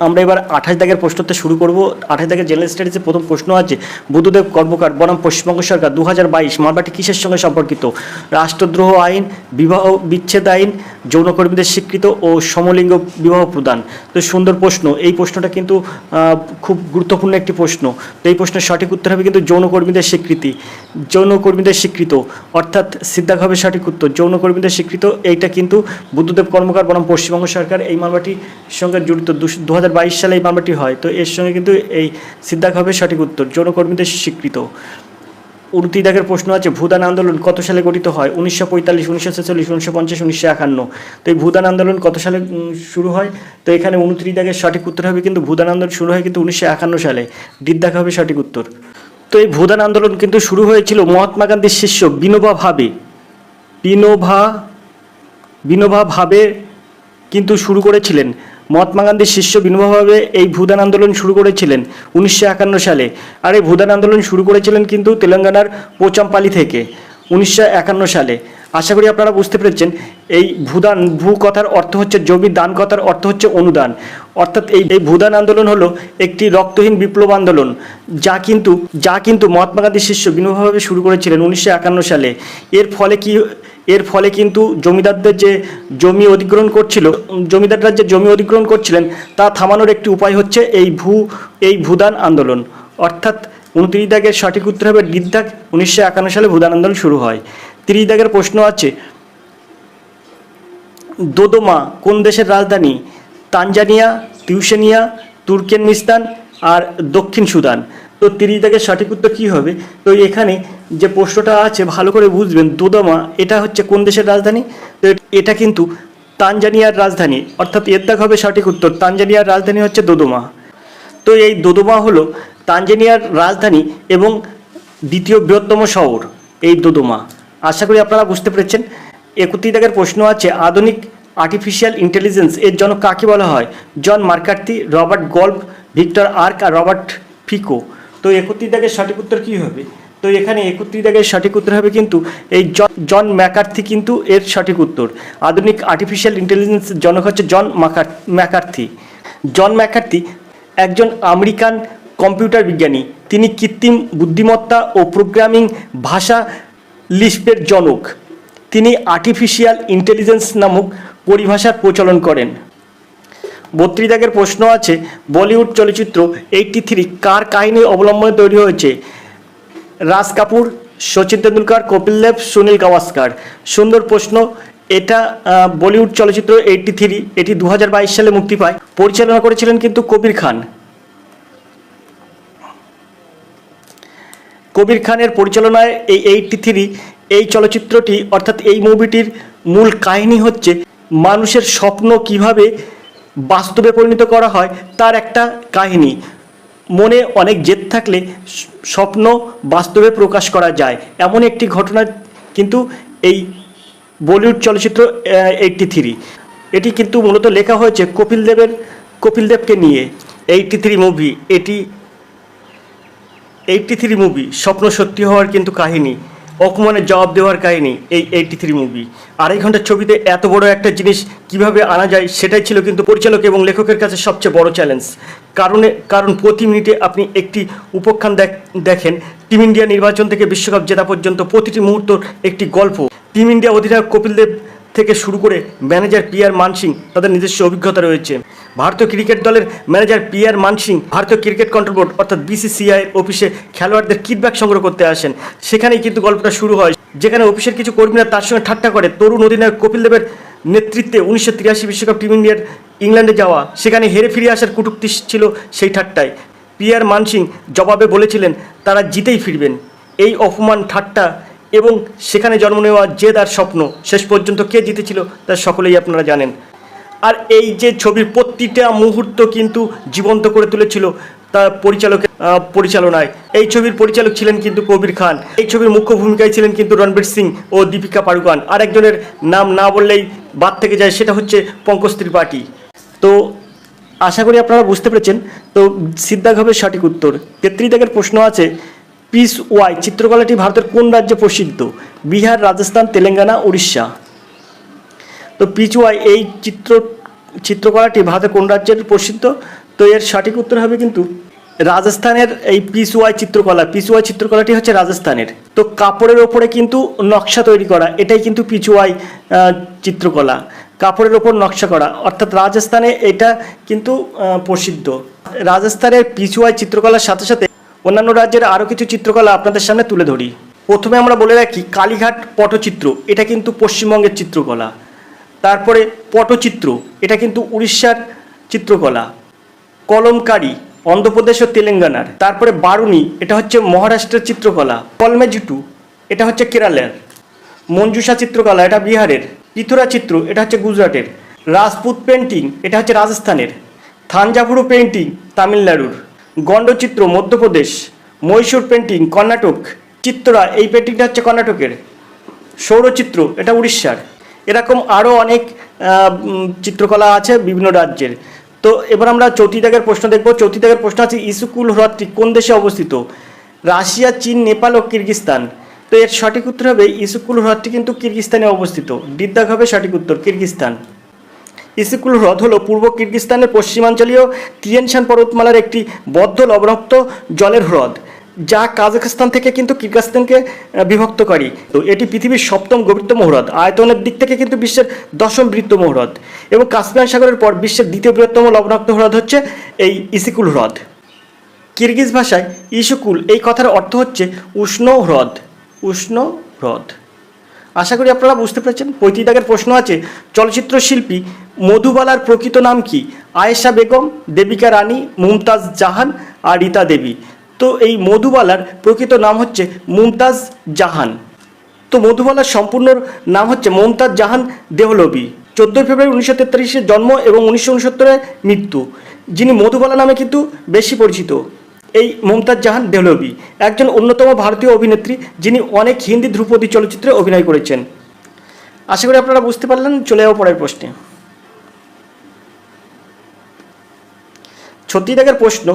আমরা এবার 28 দাগের প্রশ্নতে শুরু করব। 28 দাগের জেনারেল স্টাডিজে প্রথম প্রশ্ন আছে, বুদ্ধদেব কর্মকার বনাম পশ্চিমবঙ্গ সরকার 2022 মামলাটি কিসের সঙ্গে সম্পর্কিত? রাষ্ট্রদ্রোহ আইন, বিবাহ বিচ্ছেদ আইন, যৌনকর্মীদের স্বীকৃত ও সমলিঙ্গ বিবাহ প্রদান। তো সুন্দর প্রশ্ন। এই প্রশ্নটা কিন্তু খুব গুরুত্বপূর্ণ একটি প্রশ্ন। তো এই প্রশ্নের সঠিক উত্তর হবে কিন্তু যৌনকর্মীদের স্বীকৃতি, যৌনকর্মীদের স্বীকৃত, অর্থাৎ সিদ্ধাক হবে সঠিক উত্তর, যৌনকর্মীদের স্বীকৃত। এইটা কিন্তু বুদ্ধদেব কর্মকার বনাম পশ্চিমবঙ্গ সরকার এই মামলাটির সঙ্গে জড়িত। 2022 সালে এই মামলাটি হয়। তো এর সঙ্গে কিন্তু এই সিদ্ধাক হবে সঠিক উত্তর, যৌনকর্মীদের স্বীকৃত। 29 দাগের প্রশ্ন আছে, ভূদান আন্দোলন কত সালে গঠিত হয়? 1945, 1946, 1950, 1951। তো এই ভূদান আন্দোলন কত সালে শুরু হয়? তো এখানে 29 দাগের সঠিক উত্তর হবে কিন্তু ভূদান আন্দোলন শুরু হয় কিন্তু 1951 সালে। ডি দাগ হবে সঠিক উত্তর। তো এই ভূদান আন্দোলন কিন্তু শুরু হয়েছিল মহাত্মা গান্ধীর শিষ্য বিনোবা ভাবে কিন্তু শুরু করেছিলেন। মহাত্মা গান্ধীর শিষ্য বিনোবা ভাবে এই ভূদান আন্দোলন শুরু করেছিলেন 1951 সালে। আর এই ভূদান আন্দোলন শুরু করেছিলেন কিন্তু তেলেঙ্গানার পোচামপালি থেকে 1951 সালে। আশা করি আপনারা বুঝতে পেরেছেন। এই ভূ কথার অর্থ হচ্ছে জমি, দান কথার অর্থ হচ্ছে অনুদান। অর্থাৎ এই ভূদান আন্দোলন হলো একটি রক্তহীন বিপ্লব আন্দোলন, যা কিন্তু মহাত্মা গান্ধীর শিষ্য বিনোবা ভাবে শুরু করেছিলেন 1951 সালে। এর ফলে কিন্তু জমিদারদের যে জমি অধিগ্রহণ করছিলেন তা থামানোর একটি উপায় হচ্ছে এই ভূদান আন্দোলন। অর্থাৎ 29 দাগের সঠিক উত্তর হবে ডি দাগ। 1951 সালে ভূদান আন্দোলন শুরু হয়। 30 দাগের প্রশ্ন আছে, দোদোমা কোন দেশের রাজধানী? তানজানিয়া, তিউশেনিয়া, তুর্কমেনিস্তান আর দক্ষিণ সুদান। তো 30 দাগের সঠিক উত্তর কী হবে? তো এখানে যে প্রশ্নটা আছে ভালো করে বুঝবেন। দোদোমা এটা হচ্ছে কোন দেশের রাজধানী? তো এটা কিন্তু তানজানিয়ার রাজধানী, অর্থাৎ এর দাগ হবে সঠিক উত্তর। তানজানিয়ার রাজধানী হচ্ছে দোদোমা। তো এই দোদোমা হলো তানজানিয়ার রাজধানী এবং দ্বিতীয় বৃহত্তম শহর এই দোদোমা। আশা করি আপনারা বুঝতে পেরেছেন। 31 দাগের প্রশ্ন আছে, আধুনিক আর্টিফিশিয়াল ইন্টেলিজেন্স এর জনক কাকে বলা হয়? John McCarthy, Robert Golf, Victor Arc আর রবার্ট ফিকো। তো 31 দাগের সঠিক উত্তর কী হবে? তো এখানে 31 দাগের সঠিক উত্তর হবে কিন্তু এই জন ম্যাকার্থি কিন্তু এর সঠিক উত্তর। আধুনিক আর্টিফিশিয়াল ইন্টেলিজেন্স জনক হচ্ছে জন ম্যাকার্থি। জন ম্যাকার্থি একজন আমেরিকান কম্পিউটার বিজ্ঞানী। তিনি কৃত্রিম বুদ্ধিমত্তা ও প্রোগ্রামিং ভাষা লিস্পের জনক। তিনি আর্টিফিশিয়াল ইন্টেলিজেন্স নামক পরিভাষার প্রচলন করেন। 32 দাগের প্রশ্ন আছে, বলিউড চলচ্চিত্র 83 কার কাহিনী অবলম্বনে তৈরি হয়েছে? রাজ কাপুর, সচিন তেন্ডুলকার, কপিল দেব, সুনীল গাভাস্কার। সুন্দর প্রশ্ন। এটা বলিউড চলচ্চিত্র 83, এটি 2022 সালে মুক্তি পায়। পরিচালনা করেছিলেন কিন্তু কবির খান। কবির খানের পরিচালনায় এই 83 এই চলচ্চিত্রটি অর্থাৎ এই মুভিটির মূল কাহিনী হচ্ছে মানুষের স্বপ্ন কিভাবে বাস্তবে পরিণত করা হয় তার একটা কাহিনী। মনে অনেক জেদ থাকলে স্বপ্ন বাস্তবে প্রকাশ করা যায়, এমন একটি ঘটনা কিন্তু এই বলিউড চলচ্চিত্র 83। এটি কিন্তু মূলত লেখা হয়েছে কপিল দেবকে নিয়ে। 83 মুভি, এটি 83 মুভি স্বপ্ন সত্যি হওয়ার কিন্তু কাহিনী, অপমানের জবাব দেওয়ার কাহিনী এই 83 মুভি। 2.5 ঘন্টার ছবিতে এত বড় একটা জিনিস কিভাবে আনা যায় সেটাই ছিল কিন্তু পরিচালক এবং লেখকের কাছে সবচেয়ে বড় চ্যালেঞ্জ। কারণ প্রতি মিনিটে আপনি একটি উপাখ্যান দেখেন। টিম ইন্ডিয়া নির্বাচন থেকে বিশ্বকাপ জেতা পর্যন্ত প্রতিটি মুহূর্ত একটি গল্প। টিম ইন্ডিয়া অধিনায়ক কপিল দেব থেকে শুরু করে ম্যানেজার পি.আর. মান সিং তাদের নিজস্ব অভিজ্ঞতা রয়েছে। ভারতীয় ক্রিকেট দলের ম্যানেজার পি.আর. মান সিং ভারতীয় ক্রিকেট কন্ট্রোল বোর্ড অর্থাৎ বিসিসিআই অফিসে খেলোয়াড়দের কিডব্যাক সংগ্রহ করতে আসেন। সেখানেই কিন্তু গল্পটা শুরু হয়, যেখানে অফিসের কিছু কর্মীরা তার সঙ্গে ঠাট্টা করে তরুণ অধিনায়ক কপিল দেবের নেতৃত্বে 1983 বিশ্বকাপ টিম ইন্ডিয়ার ইংল্যান্ডে যাওয়া। সেখানে হেরে ফিরে আসার কটূক্তি ছিল সেই ঠাট্টায়। পি.আর. মান সিং জবাবে বলেছিলেন তারা জিতেই ফিরবেন। এই অপমান, ঠাট্টা এবং সেখানে জন্ম নেওয়া জেদ আর স্বপ্ন, শেষ পর্যন্ত কে জিতেছিল তা সকলেই আপনারা জানেন। আর এই যে ছবির প্রতিটা মুহূর্ত কিন্তু জীবন্ত করে তুলেছিল তার পরিচালকের পরিচালনায়। এই ছবির পরিচালক ছিলেন কিন্তু কবির খান। এই ছবির মুখ্য ভূমিকায় ছিলেন কিন্তু রণবীর সিং ও দীপিকা পাড়ুকোন। আর একজনের নাম না বললেই বাদ থেকে যায়, সেটা হচ্ছে পঙ্কজ ত্রিপাঠী। তো আশা করি আপনারা বুঝতে পেরেছেন। তো সিদ্ধাক হবে সঠিক উত্তর। 33 দাগের প্রশ্ন আছে, পিস ওয়াই চিত্রকলাটি ভারতের কোন রাজ্যে প্রসিদ্ধ? বিহার, রাজস্থান, তেলেঙ্গানা, উড়িষ্যা। তো পিস ওয়াই এই চিত্রকলাটি ভারতের কোন রাজ্যের প্রসিদ্ধ? তো এর সঠিক উত্তর হবে কিন্তু রাজস্থানের এই পিসওয়াই চিত্রকলা। পিসওয়াই চিত্রকলাটি হচ্ছে রাজস্থানের। তো কাপড়ের ওপরে কিন্তু নকশা তৈরি করা, এটাই কিন্তু পিসওয়াই চিত্রকলা, কাপড়ের ওপর নকশা করা, অর্থাৎ রাজস্থানে এটা কিন্তু প্রসিদ্ধ। রাজস্থানের পিসওয়াই চিত্রকলার সাথে সাথে অন্যান্য রাজ্যের আরও কিছু চিত্রকলা আপনাদের সামনে তুলে ধরি। প্রথমে আমরা বলে রাখি কালীঘাট পটচিত্র, এটা কিন্তু পশ্চিমবঙ্গের চিত্রকলা। তারপরে পটচিত্র, এটা কিন্তু উড়িষ্যার চিত্রকলা। কলমকারি অন্ধ্রপ্রদেশ ও তেলেঙ্গানার। তারপরে বারুনি, এটা হচ্ছে মহারাষ্ট্রের চিত্রকলা। কলমেজুটু, এটা হচ্ছে কেরালার। মঞ্জুষা চিত্রকলা, এটা বিহারের। পিথোরা চিত্র, এটা হচ্ছে গুজরাটের। রাজপুত পেন্টিং, এটা হচ্ছে রাজস্থানের। থাঞ্জাভুরু পেন্টিং তামিলনাড়ুর। গণ্ডচিত্র মধ্যপ্রদেশ। মহীশূর পেন্টিং কর্ণাটক। চিত্রা, এই পেন্টিংটা হচ্ছে কর্ণাটকের। সৌরচিত্র, এটা উড়িষ্যার। এরকম আরও অনেক চিত্রকলা আছে বিভিন্ন রাজ্যের। তো এবার আমরা চৌথি দাগের প্রশ্ন দেখব। চৌথি দাগের প্রশ্ন আছে ইস্কুল হ্রদটি কোন দেশে অবস্থিত? রাশিয়া, চীন, নেপাল ও কিরগিস্তান। তো এর সঠিক উত্তর হবে ইস্কুল হ্রদটি কিন্তু কিরগিস্তানে অবস্থিত। ডি দাগ হবে সঠিক উত্তর, কিরগিস্তান। ইস্কুল হ্রদ হলো পূর্ব কিরগিস্তানের পশ্চিমাঞ্চলীয় তিয়েনশান পর্বতমালার একটি বদ্ধ লবণাক্ত জলের হ্রদ, যা কাজাখস্তান থেকে কিন্তু কিরগিজস্তানকে বিভক্তকারী। তো এটি পৃথিবীর সপ্তম গভীরতম হ্রদ। আয়তনের দিক থেকে কিন্তু বিশ্বের দশম বৃহত্তম হ্রদ এবং কাস্পিয়ান সাগরের পর বিশ্বের দ্বিতীয় বৃহত্তম লবণাক্ত হ্রদ হচ্ছে এই ইসিকুল হ্রদ। কিরগিজ ভাষায় ইসুকুল এই কথার অর্থ হচ্ছে উষ্ণ হ্রদ। উষ্ণ হ্রদ। আশা করি আপনারা বুঝতে পেরেছেন। 35 দাগের প্রশ্ন আছে চলচ্চিত্র শিল্পী মধুবালার প্রকৃত নাম কি? আয়েশা বেগম, দেবিকা রানী, মুমতাজ জাহান আর রীতা দেবী। তো এই মধুবালার প্রকৃত নাম হচ্ছে মুমতাজ জাহান। তো মধুবালার সম্পূর্ণ নাম হচ্ছে মুমতাজ জাহান দেহলভি। 14 ফেব্রুয়ারি 1943 জন্ম এবং 1969 মৃত্যু। যিনি মধুবালা নামে কিন্তু বেশি পরিচিত এই মুমতাজ জাহান দেহলভি একজন অন্যতম ভারতীয় অভিনেত্রী, যিনি অনেক হিন্দি ধ্রুপদী চলচ্চিত্রে অভিনয় করেছেন। আশা করি আপনারা বুঝতে পারলেন। চলে যাবো পরের প্রশ্নে। 36 দাগের প্রশ্ন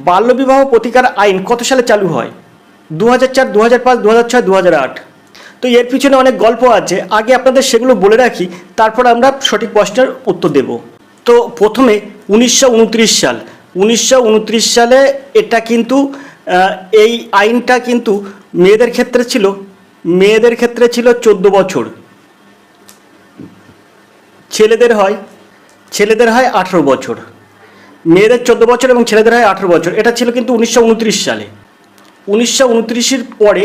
বাল্যবিবাহ প্রতিকার আইন কত সালে চালু হয়? 2004, 2005, 2006, 2008। তো এর পিছনে অনেক গল্প আছে, আগে আপনাদের সেগুলো বলে রাখি, তারপর আমরা সঠিক প্রশ্নের উত্তর দেব। তো প্রথমে 1929 সাল। 1929 সালে এটা কিন্তু এই আইনটা কিন্তু মেয়েদের ক্ষেত্রে ছিল 14 বছর। ছেলেদের হয় 18 বছর। মেয়েদের 14 বছর এবং ছেলেদের হয় 18 বছর। এটা ছিল কিন্তু 1929 সালে। 1929-এর পরে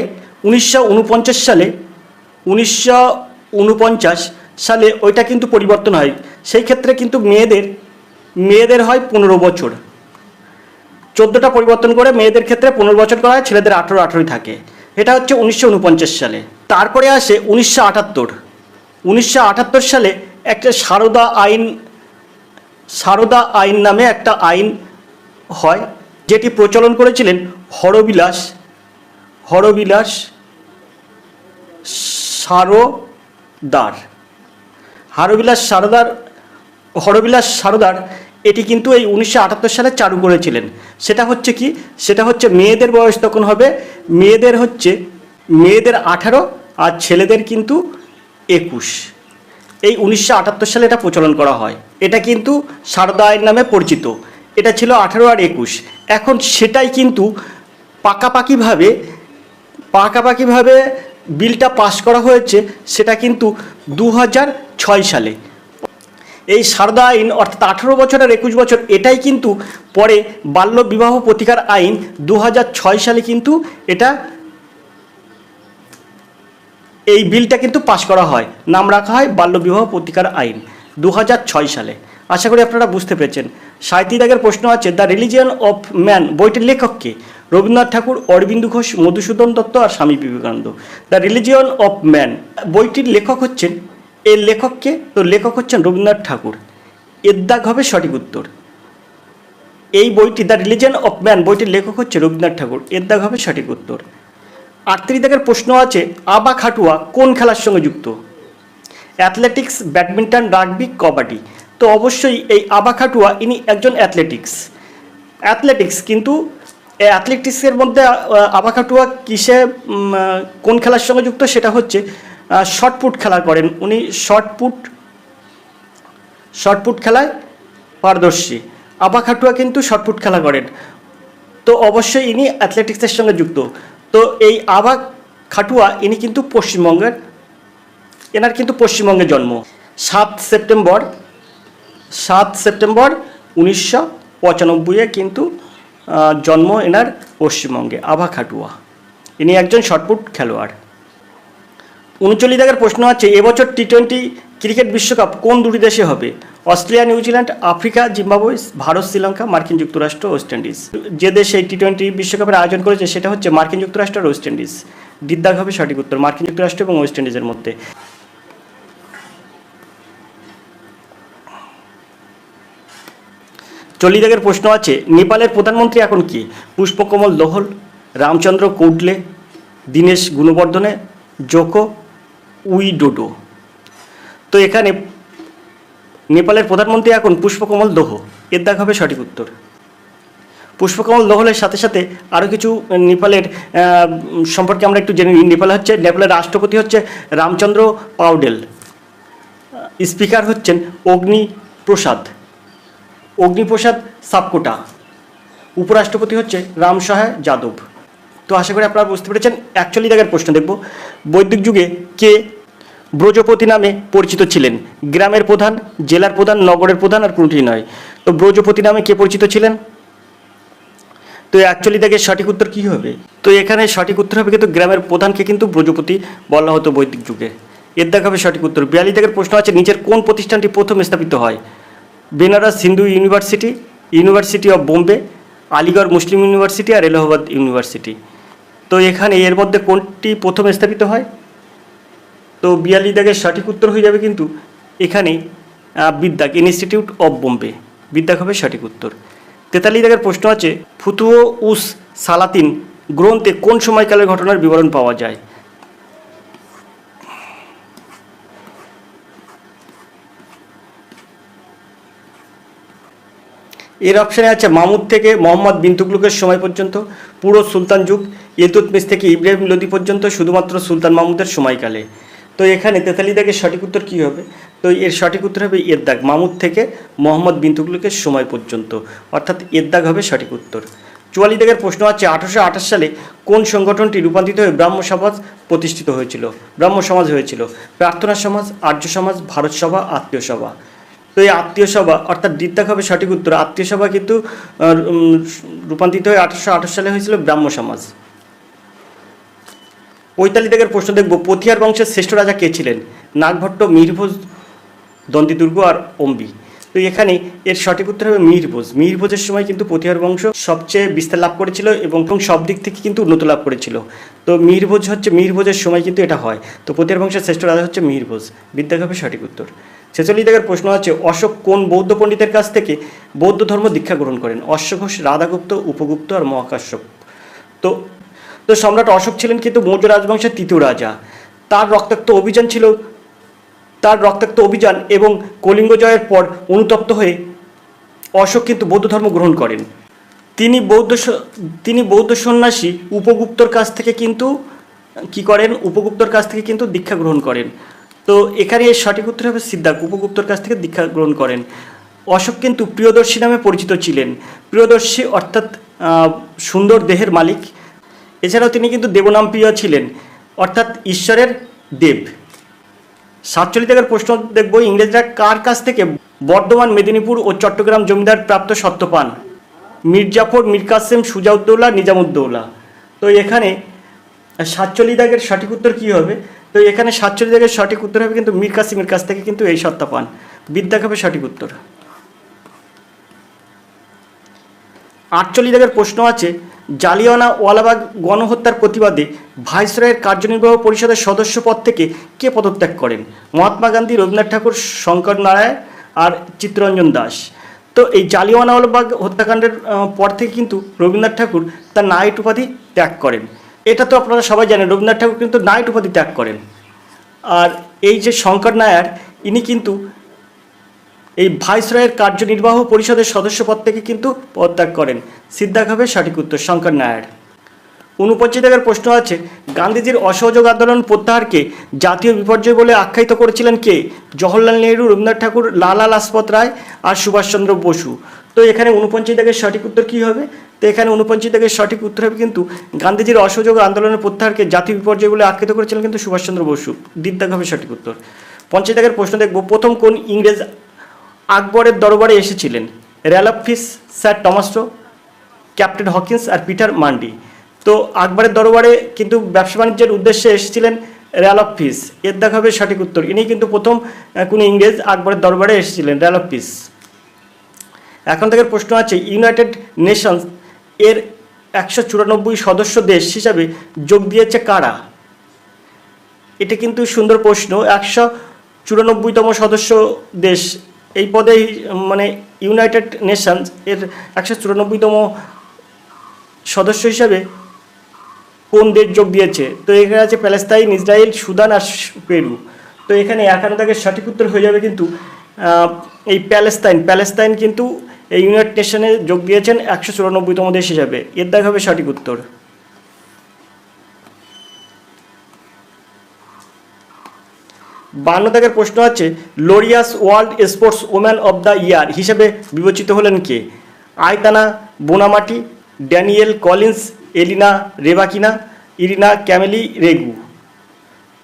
1949 সালে ওইটা কিন্তু পরিবর্তন হয়। সেই ক্ষেত্রে কিন্তু মেয়েদের হয় 15 বছর। 14টা পরিবর্তন করে মেয়েদের ক্ষেত্রে 15 বছর করা হয়, ছেলেদের 18 থাকে। এটা হচ্ছে 1949 সালে। তারপরে আসে 1978 সালে একটা সারদা আইন নামে একটা আইন হয়, যেটি প্রচলন করেছিলেন হরবিলাস সারদার। এটি কিন্তু এই 1978 সালে চালু করেছিলেন। সেটা হচ্ছে মেয়েদের বয়স তখন হবে মেয়েদের 18 আর ছেলেদের কিন্তু 21। এই 1978 সালে এটা প্রচলন করা হয়। এটা কিন্তু সারদা আইন নামে পরিচিত। এটা ছিল 18 আর 21। এখন সেটাই কিন্তু পাকাপাকিভাবে বিলটা পাস করা হয়েছে, সেটা কিন্তু 2006 সালে। এই সারদা আইন অর্থাৎ 18 বছর আর 21 বছর, এটাই কিন্তু পরে বাল্য বিবাহ প্রতিকার আইন 2006 সালে কিন্তু এই বিলটা কিন্তু পাস করা হয়, নাম রাখা হয় বাল্য বিবাহ প্রতিকার আইন 2006 সালে। আশা করি আপনারা বুঝতে পেরেছেন। 37 দাগের প্রশ্ন আছে দ্য রিলিজিয়ন অফ ম্যান বইটির লেখককে? রবীন্দ্রনাথ ঠাকুর, অরবিন্দু ঘোষ, মধুসূদন দত্ত আর Swami Vivekananda. The religion of man বইটির লেখক হচ্ছেন লেখক হচ্ছেন রবীন্দ্রনাথ ঠাকুর। এর দাগ হবে সঠিক উত্তর। এই বইটি দ্য রিলিজিয়ন অফ ম্যান বইটির লেখক হচ্ছে রবীন্দ্রনাথ ঠাকুর। এর দাগ হবে সঠিক উত্তর। 38 দাগের প্রশ্ন আছে আবা খাটুয়া কোন খেলার সঙ্গে যুক্ত? Athletics, badminton, rugby, kabaddi. তো অবশ্যই এই আবা খাটুয়া ইনি একজন অ্যাথলেটিক্স। কিন্তু অ্যাথলেটিক্সের মধ্যে আবা খাটুয়া কোন খেলার সঙ্গে যুক্ত? সেটা হচ্ছে শর্টপুট খেলা করেন উনি। শর্টপুট খেলায় পারদর্শী। আভা খাটুয়া কিন্তু শর্টপুট খেলা করেন, তো অবশ্যই ইনি অ্যাথলেটিক্সের সঙ্গে যুক্ত। তো এই আভা খাটুয়া ইনি কিন্তু পশ্চিমবঙ্গের, এনার কিন্তু পশ্চিমবঙ্গে জন্ম। 7 সেপ্টেম্বর 1995 কিন্তু জন্ম এনার পশ্চিমবঙ্গে। আভা খাটুয়া ইনি একজন শর্টপুট খেলোয়াড়। 39 দাগের প্রশ্ন আছে, এবছর টি20 ক্রিকেট বিশ্বকাপ কোন দুটি দেশে হবে? Australia, New Zealand, Africa, Zimbabwe, Bharat, Sri Lanka, মার্কিন যুক্তরাষ্ট্র, ওয়েস্ট ইন্ডিজ। যে দেশ এই টি20 বিশ্বকাপের আয়োজন করেছে সেটা হচ্ছে মার্কিন যুক্তরাষ্ট্র আর ওয়েস্ট ইন্ডিজ। দিকদাগ হবে সঠিক উত্তর, মার্কিন যুক্তরাষ্ট্র এবং ওয়েস্ট ইন্ডিজের মধ্যে। 40 দাগের প্রশ্ন আছে, নেপালের প্রধানমন্ত্রী এখন কি? Pushpa Kamal Dahal, Ramchandra Paudel, Dinesh Gunawardena, Joko Widodo. তো এখানে নেপালের প্রধানমন্ত্রী এখন পুষ্পকমল দহ, এর দাগ হবে সঠিক উত্তর। পুষ্পকমল দহলের সাথে সাথে আরও কিছু নেপালের সম্পর্কে আমরা একটু জেনে নিই। নেপালের রাষ্ট্রপতি হচ্ছে রামচন্দ্র পাউডেল, স্পিকার হচ্ছেন অগ্নিপ্রসাদ সাপকোটা, উপরাষ্ট্রপতি হচ্ছে রামসহায় যাদব। তো আশা করি আপনারা বুঝতে পেরেছেন। 41 দাগের প্রশ্ন দেখব, বৈদিক যুগে কে ব্রজপতি নামে পরিচিত ছিলেন? গ্রামের প্রধান, জেলার প্রধান, নগরের প্রধান, আর কোনটি নয়। তো ব্রজপতি নামে কে পরিচিত ছিলেন? তো 41 দাগের সঠিক উত্তর কী হবে? তো এখানে সঠিক উত্তর হবে কিন্তু গ্রামের প্রধানকে কিন্তু ব্রজপতি বলা হতো বৈদিক যুগে, এর দাগ হবে সঠিক উত্তর। 42 দাগের প্রশ্ন আছে, নিচের কোন প্রতিষ্ঠানটি প্রথম স্থাপিত হয়? Benaras Hindu university, university of Bombay, Aligarh Muslim university, আর এলাহাবাদ ইউনিভার্সিটি। তো এখানে এর মধ্যে কোনটি প্রথম স্থাপিত হয়? তো 42 দাগের সঠিক উত্তর হয়ে যাবে কিন্তু এখানে বিদ্যাক, ইনস্টিটিউট অফ বোম্বে, বিদ্যাক হবে সঠিক উত্তর। 43 দাগের প্রশ্ন আছে, ফুতুহ উস সালাতিন গ্রন্থে কোন সময়কালের ঘটনার বিবরণ পাওয়া যায়? এর অপশানে আছে মামুদ থেকে মোহাম্মদ বিন তুগলকের সময় পর্যন্ত, পুরো সুলতান যুগ, ইলতুৎমিশ থেকে ইব্রাহিম লোদি পর্যন্ত, শুধুমাত্র সুলতান মাহমুদের সময়কালে। তো এখানে 43 দাগের সঠিক উত্তর কী হবে? তো এর সঠিক উত্তর হবে এর দাগ, মামুদ থেকে মোহাম্মদ বিন তুগলকের সময় পর্যন্ত, অর্থাৎ এর দাগ হবে সঠিক উত্তর। 44 দাগের প্রশ্ন আছে, 1828 সালে কোন সংগঠনটি রূপান্তরিত হয়ে ব্রাহ্ম সমাজ প্রতিষ্ঠিত হয়েছিল? ব্রাহ্ম সমাজ হয়েছিল প্রার্থনা সমাজ, আর্য সমাজ, ভারত সভা, আত্মীয় সভা। তো এই আত্মীয় সভা অর্থাৎ দ্বিত্যাগ হবে সঠিক উত্তর। আত্মীয় সভা কিন্তু রূপান্তরিত হয়ে 1828 সালে হয়েছিল ব্রাহ্ম সমাজ। 45 দাগের প্রশ্ন দেখব, পথিয়ার বংশের শ্রেষ্ঠ রাজা কে ছিলেন? নাগভট্ট, মিহিরভোজ, দন্তিদুর্গ, আর অম্বি। তো এখানে এর সঠিক উত্তর হবে মিহিরভোজ। মিহিরভোজের সময় কিন্তু পথিয়ার বংশ সবচেয়ে বিস্তার লাভ করেছিল এবং সব দিক থেকে কিন্তু উন্নত লাভ করেছিল। তো মিহিরভোজের সময় কিন্তু এটা হয়। তো পথিয়ার বংশের শ্রেষ্ঠ রাজা হচ্ছে মিহিরভোজ, বিদ্যাগ হবে সঠিক উত্তর। 46 দাগের প্রশ্ন আছে, অশোক কোন বৌদ্ধ পণ্ডিতের কাছ থেকে বৌদ্ধ ধর্ম দীক্ষা গ্রহণ করেন? অশ্বঘোষ, রাধাগুপ্ত, উপগুপ্ত, আর মহাকাশ্যপ। তো সম্রাট অশোক ছিলেন কিন্তু মৌর্য রাজবংশের তৃতীয় রাজা। তার রক্তাক্ত অভিযান এবং কলিঙ্গ জয়ের পর অনুতপ্ত হয়ে অশোক কিন্তু বৌদ্ধ ধর্ম গ্রহণ করেন। তিনি বৌদ্ধ সন্ন্যাসী উপগুপ্তর কাছ থেকে কিন্তু দীক্ষা গ্রহণ করেন। তো এখানে এর সঠিক উত্তর হবে সিদ্ধার্থ, উপগুপ্তর কাছ থেকে দীক্ষা গ্রহণ করেন। অশোক কিন্তু প্রিয়দর্শী নামে পরিচিত ছিলেন। প্রিয়দর্শী অর্থাৎ সুন্দর দেহের মালিক। এছাড়াও তিনি কিন্তু দেবনামপ্রিয় ছিলেন, অর্থাৎ ঈশ্বরের দেব। 47 দাগের প্রশ্ন দেখব, ইংরেজরা কার কাছ থেকে বর্ধমান, মেদিনীপুর ও চট্টগ্রাম জমিদার প্রাপ্ত সত্ত্ব পান? মীর জাফর, মীর কাসেম, সুজাউদ্দৌলা, নিজামুদ্দৌলা। তো এখানে 47 দাগের সঠিক উত্তর কী হবে? তো এখানে 47 দাগের সঠিক উত্তর হবে কিন্তু মীর কাসেমের কাছ থেকে কিন্তু এই সত্তা পান, বিদ্যাগ হবে সঠিক উত্তর। 48 দাগের প্রশ্ন আছে, জালিয়ানওয়ালাবাগ গণহত্যার প্রতিবাদে ভাইসরয়ের কার্যনির্বাহ পরিষদের সদস্য পদ থেকে কে পদত্যাগ করেন? মহাত্মা গান্ধী, রবীন্দ্রনাথ ঠাকুর, শঙ্কর নারায়ণ, আর চিত্তরঞ্জন দাস। তো এই জালিয়ানওয়ালাবাগ হত্যাকাণ্ডের পর থেকে কিন্তু রবীন্দ্রনাথ ঠাকুর তার নাইট উপাধি ত্যাগ করেন। এটা তো আপনারা সবাই জানেন, রবীন্দ্রনাথ ঠাকুর কিন্তু নাইট উপাধি ত্যাগ করেন। আর এই যে শঙ্কর নায়ার, ইনি কিন্তু এই ভাইসরয়ের কার্যনির্বাহ পরিষদের সদস্য পদ থেকে কিন্তু পদত্যাগ করেন, সিদ্ধার্থ হবে সঠিক উত্তর, শঙ্কর নায়ার। 49 দাগের প্রশ্ন আছে, গান্ধীজির অসহযোগ আন্দোলন প্রত্যাহারকে জাতীয় বিপর্যয় বলে আখ্যায়িত করেছিলেন কে? জওহরলাল নেহরু, রবীন্দ্রনাথ ঠাকুর, লালা লাজপত রায়, আর সুভাষচন্দ্র বসু। তো এখানে 49 দাগের সঠিক উত্তর কী হবে? তো এখানে 49 দাগের সঠিক উত্তর হবে কিন্তু গান্ধীজির অসহযোগ আন্দোলনের প্রত্যাহারকে জাতীয় বিপর্যয় বলে আখ্যায়িত করেছিলেন কিন্তু সুভাষচন্দ্র বসু। দাগ হবে সঠিক উত্তর। 50 দাগের প্রশ্ন দেখব, প্রথম কোন ইংরেজ আকবরের দরবারে এসেছিলেন? র্যালফ ফিশ, স্যার টমাস র, ক্যাপ্টেন হকিন্স আর পিটার মান্ডি। তো আকবরের দরবারে কিন্তু ব্যবসা বাণিজ্যের উদ্দেশ্যে এসেছিলেন র্যালফ ফিশ। দাগ হবে সঠিক উত্তর। ইনি কিন্তু প্রথম কোন ইংরেজ আকবরের দরবারে এসেছিলেন, র্যালফ ফিশ। এখন থেকে প্রশ্ন আছে, ইউনাইটেড নেশনস এর 194 সদস্য দেশ হিসাবে যোগ দিয়েছে কারা? এটা কিন্তু সুন্দর প্রশ্ন। 194তম সদস্য দেশ এই পদে, মানে ইউনাইটেড নেশনস এর 194তম সদস্য হিসাবে কোন দেশ যোগ দিয়েছে? তো এখানে আছে প্যালেস্তাইন, ইসরায়েল, সুদান আর পেরু। তো এখানে 51 দাগের সঠিক উত্তর হয়ে যাবে কিন্তু এই প্যালেস্তাইন কিন্তু এই ইউনাইটেড নেশনে যোগ দিয়েছেন 194তম দেশ হিসাবে। দাগ হবে সঠিক উত্তর। 52 দাগের প্রশ্ন আছে, Laureus world sports woman of the year হিসেবে বিবেচিত হলেন কে? Aitana Bonmati, Danielle Collins, Elena Rybakina, Irina Camelia Begu.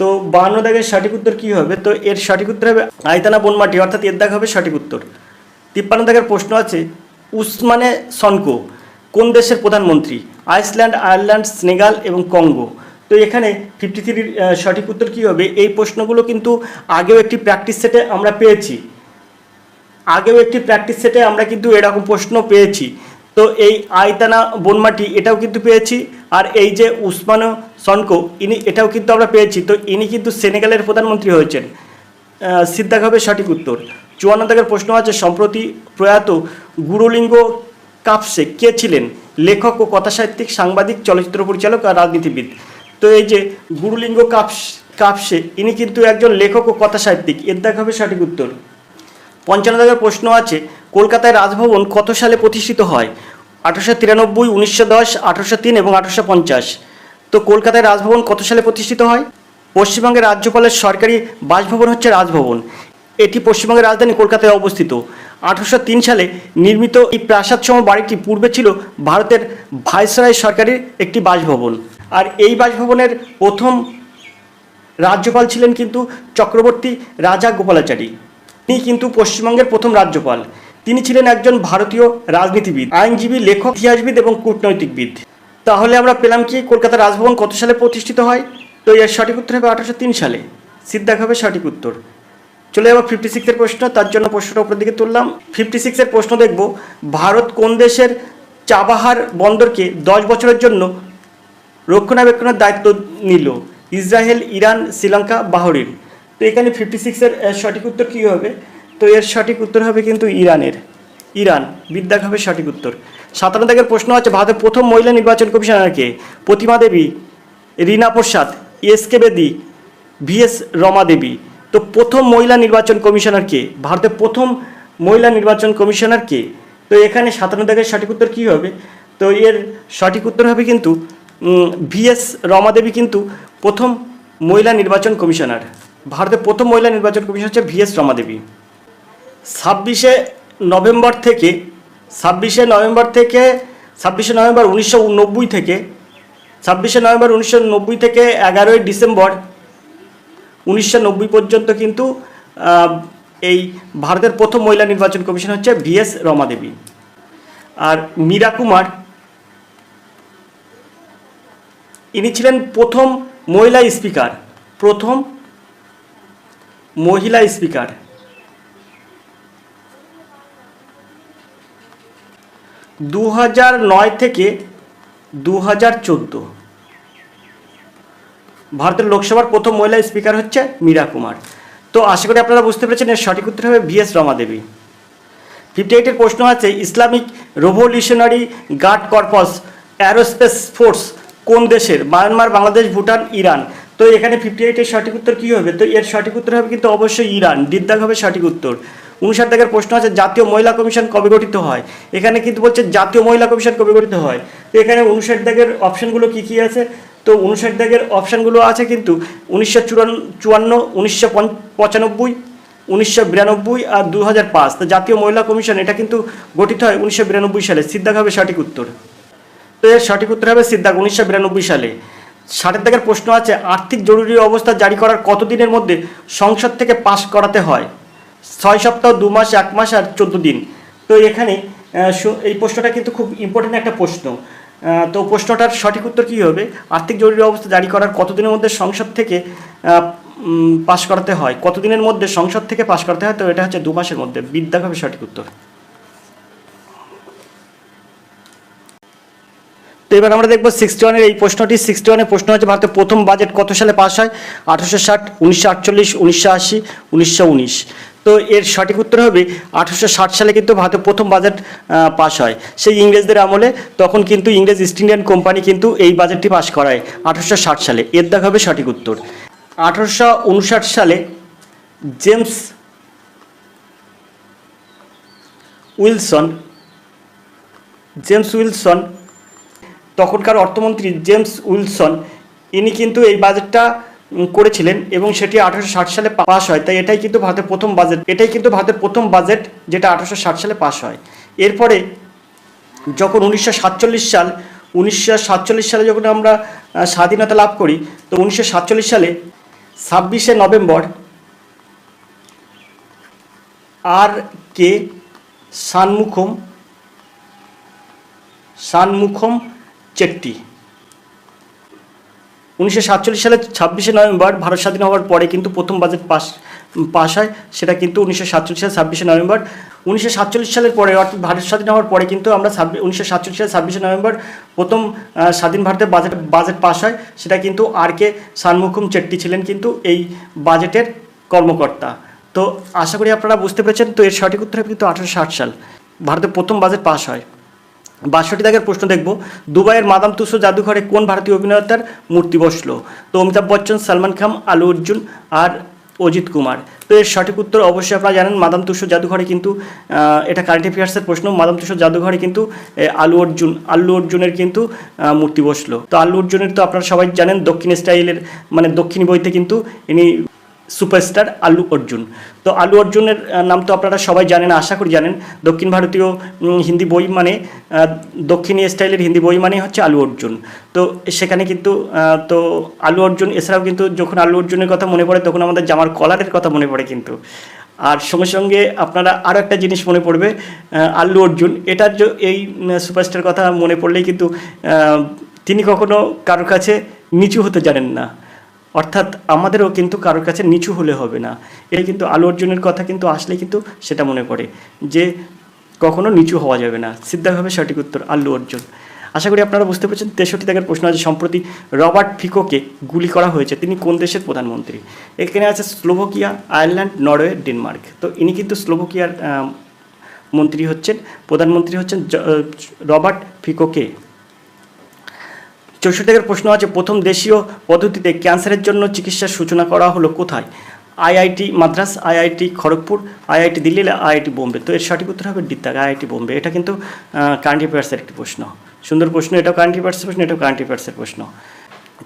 তো 52 দাগের সঠিক উত্তর কী হবে? তো এর সঠিক উত্তর হবে আয়তানা বোনমাটি, অর্থাৎ দাগ হবে সঠিক উত্তর। 53 দাগের প্রশ্ন আছে, উসমানে সনকো কোন দেশের প্রধানমন্ত্রী? আইসল্যান্ড, আয়ারল্যান্ড, সেনেগাল এবং কঙ্গো। তো এখানে 53 সঠিক উত্তর কী হবে? এই প্রশ্নগুলো কিন্তু আগেও একটি প্র্যাকটিস সেটে আমরা কিন্তু এরকম প্রশ্ন পেয়েছি। তো এই আয়তানা বনমাটি এটাও কিন্তু পেয়েছি, আর এই যে উসমানো সনকো এটাও কিন্তু আমরা পেয়েছি। তো ইনি কিন্তু সেনেগালের প্রধানমন্ত্রী হয়েছেন। দাগ হবে সঠিক উত্তর। 54 দাগের প্রশ্ন আছে, সম্প্রতি প্রয়াত গুরুলিঙ্গ কাপসে কে ছিলেন? লেখক ও কথাসাহিত্যিক, সাংবাদিক, চলচ্চিত্র পরিচালক আর রাজনীতিবিদ। তো এই যে গুরুলিঙ্গ কাপসে ইনি কিন্তু একজন লেখক ও কথাসাহিত্যিক। দাগ হবে সঠিক উত্তর। 55 দাগের প্রশ্ন আছে, কলকাতায় রাজভবন কত সালে প্রতিষ্ঠিত হয়? 1893, 1910, 1803 এবং 1850। তো কলকাতায় রাজভবন কত সালে প্রতিষ্ঠিত হয়? পশ্চিমবঙ্গের রাজ্যপালের সরকারি বাসভবন হচ্ছে রাজভবন। এটি পশ্চিমবঙ্গের রাজধানী কলকাতায় অবস্থিত। 1803 সালে নির্মিত এই প্রাসাদসম বাড়িটি পূর্বে ছিল ভারতের ভাইসরয় সরকারের একটি বাসভবন। আর এই বাসভবনের প্রথম রাজ্যপাল ছিলেন কিন্তু চক্রবর্তী রাজা গোপালাচারী। তিনি কিন্তু পশ্চিমবঙ্গের প্রথম রাজ্যপাল। তিনি ছিলেন একজন ভারতীয় রাজনীতিবিদ, আইনজীবী, লেখক, ইতিহাসবিদ এবং কূটনৈতিকবিদ। তাহলে আমরা পেলাম কি কলকাতার রাজভবন কত সালে প্রতিষ্ঠিত হয়? তো এর সঠিক উত্তর হবে 1803 সালে। দাগ হবে সঠিক উত্তর। চলে যাবো 56 প্রশ্ন, তার জন্য প্রশ্নটা উপরের দিকে তুললাম। 56 প্রশ্ন দেখব, ভারত কোন দেশের চাবাহার বন্দরকে 10 বছরের জন্য রক্ষণাবেক্ষণের দায়িত্ব নিল? Israel, Iran, Sri Lanka, Bahrain. তো এখানে 56 সঠিক উত্তর কী হবে? তো এর সঠিক উত্তর হবে কিন্তু ইরান। দাগ হবে সঠিক উত্তর। 57 দাগের প্রশ্ন আছে, ভারতের প্রথম মহিলা নির্বাচন কমিশনার কে? প্রতিমা দেবী, রীনা প্রসাদ, এস.কে বেদি, ভি.এস. রমা দেবী। তো প্রথম মহিলা নির্বাচন কমিশনার কে? ভারতের প্রথম মহিলা নির্বাচন কমিশনার কে? তো এখানে 57 দাগের সঠিক উত্তর কী হবে? তো এর সঠিক উত্তর হবে কিন্তু ভি.এস. রমা দেবী কিন্তু প্রথম মহিলা নির্বাচন কমিশনার। ভারতের প্রথম মহিলা নির্বাচন কমিশনার হচ্ছে ভি.এস. রমা দেবী। 26শে নভেম্বর 1990 থেকে 11ই ডিসেম্বর 1990 পর্যন্ত কিন্তু এই ভারতের প্রথম মহিলা নির্বাচন কমিশন হচ্ছে ভি.এস. রমা দেবী। আর মীরা কুমার ইনি ছিলেন প্রথম মহিলা স্পিকার। 2009 থেকে 2014 ভারতের লোকসভার প্রথম মহিলা স্পিকার হচ্ছে মীরা কুমার। তো আশা করি আপনারা বুঝতে পেরেছেন, এর সঠিক উত্তর হবে ভি.এস. রমা দেবী। 58 প্রশ্ন আছে, Islamic revolutionary guard corps aerospace force কোন দেশের? Myanmar, Bangladesh, Bhutan, Iran. তো এখানে 58 সঠিক উত্তর কী হবে? তো এর সঠিক উত্তর হবে কিন্তু অবশ্যই ইরান। দাগ হবে সঠিক উত্তর। 59 দাগের প্রশ্ন আছে, জাতীয় মহিলা কমিশন কবে গঠিত হয়? এখানে কিন্তু বলছে জাতীয় মহিলা কমিশন কবে গঠিত হয়। তো এখানে 59 দাগের অপশানগুলো কী আছে? তো 59 দাগের অপশানগুলো আছে কিন্তু 1954, 1995, 1992 আর 2005। তো জাতীয় মহিলা কমিশন এটা কিন্তু গঠিত হয় 1992 সালে। সিদ্ধাক হবে সঠিক উত্তর। তো এর সঠিক উত্তর হবে সিদ্ধাক, 1992 সালে। 60 দাগের প্রশ্ন আছে, আর্থিক জরুরি অবস্থা জারি করার কতদিনের মধ্যে সংসদ থেকে পাশ করাতে হয়? 6 সপ্তাহ, 2 মাস, 1 মাস আর 14 দিন। তো এখানে এই প্রশ্নটা কিন্তু খুব ইম্পর্টেন্ট একটা প্রশ্ন। তো প্রশ্নটার সঠিক উত্তর কী হবে? আর্থিক জরুরি অবস্থা জারি করার কতদিনের মধ্যে সংসদ থেকে পাশ করাতে হয়? কতদিনের মধ্যে সংসদ থেকে পাশ করাতে হয়? তো এটা হচ্ছে 2 মাসের মধ্যে। বিদ্যা হবে সঠিক উত্তর। তো এবার আমরা দেখবো 61-এর এই প্রশ্নটি। 61-এর প্রশ্ন হচ্ছে, ভারতের প্রথম বাজেট কত সালে পাস হয়? 1860, 1948, 1980, 1919। তো এর সঠিক উত্তর হবে 1860 সালে কিন্তু ভারতের প্রথম বাজেট পাস হয়। সেই ইংরেজদের আমলে, তখন কিন্তু ইংরেজ ইস্ট ইন্ডিয়ান কোম্পানি কিন্তু এই বাজেটটি পাস করায় 1860 সালে। এর দাগ হবে সঠিক উত্তর। 1859 সালে জেমস উইলসন, তখনকার অর্থমন্ত্রী জেমস উইলসন, ইনি কিন্তু এই বাজেটটা করেছিলেন এবং সেটি 1860 সালে পাস হয়। তাই এটাই কিন্তু ভারতের প্রথম বাজেট যেটা 1860 সালে পাস হয়। এরপরে যখন 1947 সালে যখন আমরা স্বাধীনতা লাভ করি, তো 1947 সালে 26শে নভেম্বর আর কে শানমুখম চেট্টি, 1947 সালে 26শে নভেম্বর ভারত স্বাধীন হওয়ার পরে কিন্তু প্রথম বাজেট পাস হয়। সেটা কিন্তু 1947 সালে 26শে নভেম্বর। 1947 সালের পরে, অর্থাৎ ভারত স্বাধীন হওয়ার পরে কিন্তু আমরা 1947 সালে 26শে নভেম্বর প্রথম স্বাধীন ভারতের বাজেট পাস হয়। সেটা কিন্তু আর কে শানমুখম চেট্টি ছিলেন কিন্তু এই বাজেটের কর্মকর্তা। তো আশা করি আপনারা বুঝতে পেরেছেন। তো এর সঠিক উত্তর কিন্তু 1860 সাল ভারতের প্রথম বাজেট পাস হয়। 62 দাগের প্রশ্ন দেখব, দুবাইয়ের মাদাম তুসো জাদুঘরে কোন ভারতীয় অভিনেতার মূর্তি বসলো? তো অমিতাভ বচ্চন, সালমান খান, আলু অর্জুন আর অজিত কুমার। তো এর সঠিক উত্তর অবশ্যই আপনারা জানেন, মাদাম তুসো জাদুঘরে কিন্তু এটা কারেন্ট অ্যাফেয়ার্সের প্রশ্ন। মাদাম তুসো জাদুঘরে কিন্তু আল্লু অর্জুনের কিন্তু মূর্তি বসলো। তো আল্লু অর্জুনের তো আপনারা সবাই জানেন, দক্ষিণ স্টাইলের মানে দক্ষিণী বইতে কিন্তু ইনি সুপারস্টার আল্লু অর্জুন। তো আল্লু অর্জুনের নাম তো আপনারা সবাই জানেন, আশা করি জানেন। দক্ষিণ ভারতীয় হিন্দি বই মানে দক্ষিণী স্টাইলের হিন্দি বই মানে হচ্ছে আল্লু অর্জুন। তো সেখানে কিন্তু তো আল্লু অর্জুন এছাড়াও কিন্তু যখন আল্লু অর্জুনের কথা মনে পড়ে তখন আমাদের জামার কলারের কথা মনে পড়ে কিন্তু। আর সঙ্গে সঙ্গে আপনারা আরও একটা জিনিস মনে পড়বে, আল্লু অর্জুন এটার এই সুপারস্টার কথা মনে পড়লেই কিন্তু তিনি কখনো কারোর কাছে নিচু হতে জানেন না। অর্থাৎ আমাদেরও কিন্তু কারোর কাছে নিচু হলে হবে না। এটা কিন্তু আল্লু অর্জুনের কথা কিন্তু আসলে কিন্তু সেটা মনে পড়ে যে কখনো নিচু হওয়া যাবে না। সিদ্ধাভাবে সঠিক উত্তর আল্লু অর্জুন। আশা করি আপনারা বুঝতে পেরেছেন। 63 দাগের প্রশ্ন আছে, সম্প্রতি রবার্ট ফিকোকে গুলি করা হয়েছে, তিনি কোন দেশের প্রধানমন্ত্রী? এখানে আছে স্লোভাকিয়া, আয়ারল্যান্ড, নরওয়ে, ডেনমার্ক। তো ইনি কিন্তু স্লোভাকিয়ার প্রধানমন্ত্রী হচ্ছেন রবার্ট ফিকোকে। 64 দাগের প্রশ্ন আছে, প্রথম দেশীয় পদ্ধতিতে ক্যান্সারের জন্য চিকিৎসার সূচনা করা হলো কোথায়? IIT Madras, IIT Kharagpur, IIT Delhi, IIT Bombay. তো এর সঠিক উত্তর হবে ডিত্তাগ, আইআইটি বোম্বে। এটা কিন্তু কারেন্ট অ্যাফেয়ার্সের একটি প্রশ্ন, সুন্দর প্রশ্ন। এটাও কারেন্ট অ্যাফেয়ার্সের প্রশ্ন, এটাও কারেন্ট অ্যাফেয়ার্সের প্রশ্ন।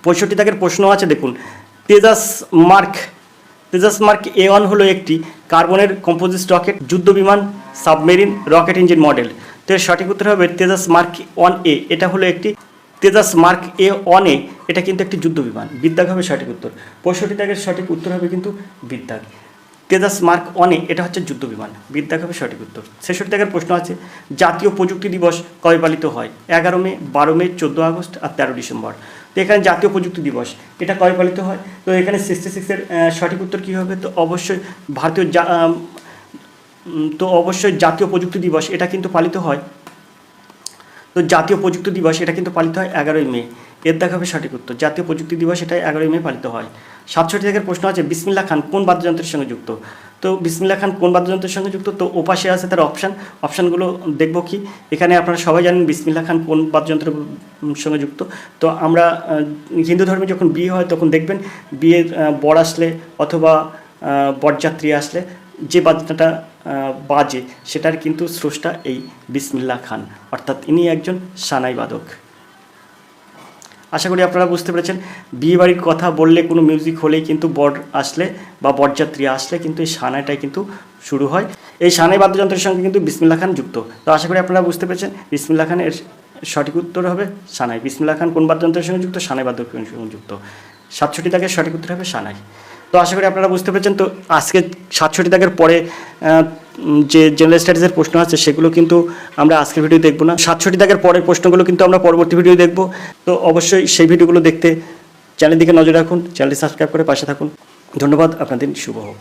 65 দাগের প্রশ্ন আছে, দেখুন, তেজাস মার্ক A1 হলো একটি কার্বনের কম্পোজিট রকেট, যুদ্ধ বিমান, সাবমেরিন, রকেট ইঞ্জিন মডেল। তো এর সঠিক উত্তর হবে তেজাস মার্ক 1A। এটা হলো একটি তেজাস মার্ক A1A, এটা কিন্তু একটি যুদ্ধ বিমান। বিদ্যাগ হবে সঠিক উত্তর। 65 দাগের সঠিক উত্তর হবে কিন্তু বিদ্যাগ। তেজাস মার্ক 1A এটা হচ্ছে যুদ্ধ বিমান। বিদ্যাগ হবে সঠিক উত্তর। 66 দাগের প্রশ্ন আছে, জাতীয় প্রযুক্তি দিবস কবে পালিত হয়? 11 মে, 12 মে, 14 আগস্ট আর 13 ডিসেম্বর। তো এখানে জাতীয় প্রযুক্তি দিবস এটা কবে পালিত হয়? তো এখানে 66-এর সঠিক উত্তর কী হবে? তো অবশ্যই জাতীয় প্রযুক্তি দিবস এটা কিন্তু পালিত হয়। তো জাতীয় প্রযুক্তি দিবস এটা কিন্তু পালিত হয় 11ই মে। এর দেখা হবে সঠিক উত্তর। জাতীয় প্রযুক্তি দিবস এটা 11ই মে পালিত হয়। 67 দাগের প্রশ্ন আছে, বিসমিল্লাহ খান কোন বাদ্যযন্ত্রের সঙ্গে যুক্ত? তো বিসমিল্লাহ খান কোন বাদ্যযন্ত্রের সঙ্গে যুক্ত? তো ওপাশে আছে তার অপশানগুলো দেখব কি। এখানে আপনারা সবাই জানেন বিসমিল্লাহ খান কোন বাদ্যযন্ত্রের সঙ্গে যুক্ত। তো আমরা হিন্দু ধর্মে যখন বিয়ে হয় তখন দেখবেন বিয়ের বর আসলে অথবা বরযাত্রী আসলে যে বাদ্যটা বাজে সেটার কিন্তু স্রষ্টা এই বিসমিল্লাহ খান, অর্থাৎ ইনি একজন সানাই বাদক। আশা করি আপনারা বুঝতে পেরেছেন। বিয়ে বাড়ির কথা বললে, কোনো মিউজিক হলেই কিন্তু বর আসলে বা বরযাত্রী আসলে কিন্তু এই সানাইটাই কিন্তু শুরু হয়। এই সানাই বাদ্যযন্ত্রের সঙ্গে কিন্তু বিসমিল্লাহ খান যুক্ত। তো আশা করি আপনারা বুঝতে পেরেছেন বিসমিল্লাহ খান এর সঠিক উত্তর হবে সানাই। বিসমিল্লাহ খান কোন বাদ্যযন্ত্রের সঙ্গে যুক্ত? সানাই বাদ্যযন্ত্রের সঙ্গে যুক্ত। 67 দাগের সঠিক উত্তর হবে সানাই। তো আশা করি আপনারা বুঝতে পেরেছেন। তো আজকে 67 দাগের পরে যে জেনারেল স্টাডিজের প্রশ্ন আছে সেগুলো কিন্তু আমরা আজকের ভিডিও দেখব না। 67 দাগের পরের প্রশ্নগুলো কিন্তু আমরা পরবর্তী ভিডিও দেখব। তো অবশ্যই সেই ভিডিওগুলো দেখতে চ্যানেলের দিকে নজর রাখুন, চ্যানেলটি সাবস্ক্রাইব করে পাশে থাকুন। ধন্যবাদ, আপনাদের শুভ হোক।